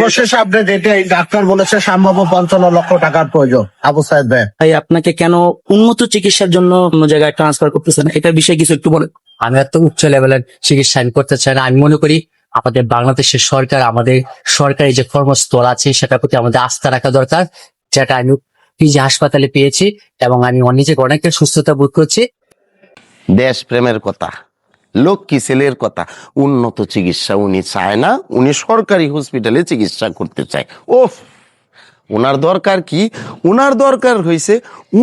সর্বশেষ আপডেট এটাই, ডাক্তার বলেছে সম্ভাব্য 55 লক্ষ টাকার প্রয়োজন। আবু সাইদ ভাই, ভাই আপনাকে কেন উন্নত চিকিৎসার জন্য অন্য জায়গায় ট্রান্সফার করতেছেন, এটার বিষয়ে কিছু একটু বলেন। আমি এত উচ্চ লেভেলের চিকিৎসা আমি করতে চাই না। আমি মনে করি আমাদের বাংলাদেশের সরকার, আমাদের সরকারি যে কর্মস্থল আছে সেটার প্রতি আমাদের আস্থা রাখা দরকার, যেটা আমি পিজি হাসপাতালে পেয়েছি এবং আমি নিজেকে অনেকটা সুস্থতা বোধ করছি। দেশ প্রেমের কথা, লক্ষ্মী ছেলের কথা, উন্নত চিকিৎসা উনি চায় না, উনি সরকারি হসপিটালে চিকিৎসা করতে চায়। ওফ, ওনার দরকার কি? ওনার দরকার হয়েছে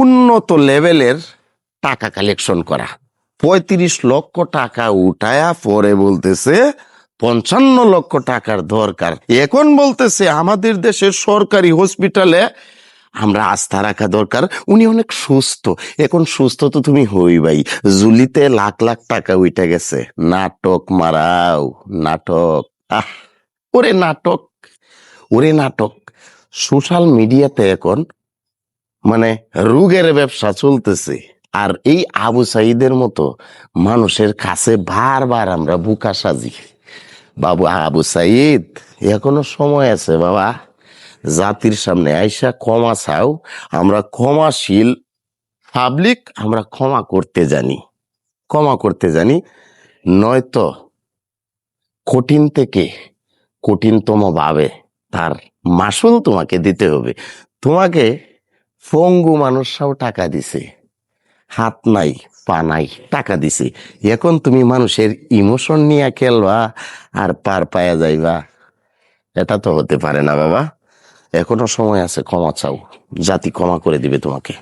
উন্নত লেভেলের টাকা কালেকশন করা। 35 লক্ষ টাকা উঠায়া পরে বলতেছে 55 লক্ষ টাকার দরকার। এখন বলতেছে আমাদের দেশের সরকারি হসপিটালে আমরা আস্থা রাখা দরকার। উনি অনেক সুস্থ, এখন সুস্থ তো তুমি হইবাই। জুলিতে লাখ লাখ টাকা উঠে গেছে। নাটক মারাও, নাটক। আহ, ওরে নাটক, ওরে নাটক। সোশ্যাল মিডিয়াতে এখন মানে রোগের ব্যবসা চলতেছে। আর এই আবু সাইদের মতো মানুষের কাছে বারবার আমরা বুকা সাজি। বাবু আবু সাইদ, এখনো সময় আছে বাবা। জাতির সামনে আইসা ক্ষমা চাও। আমরা ক্ষমাশীল পাবলিক, আমরা ক্ষমা করতে জানি, ক্ষমা করতে জানি। নয়তো কঠিন থেকে কঠিনতম ভাবে তার মাসুল তোমাকে দিতে হবে। তোমাকে পঙ্গু মানুষরাও টাকা দিছে, হাত নাই পা নাই, টাকা দিছে। এখন তুমি মানুষের ইমোশন নিয়ে খেলবা আর পার পায়া যাইবা? এটা তো হতে পারে না বাবা। এখনো সময় আছে, ক্ষমা চাও, জাতি ক্ষমা করে দিবে তোমাকে।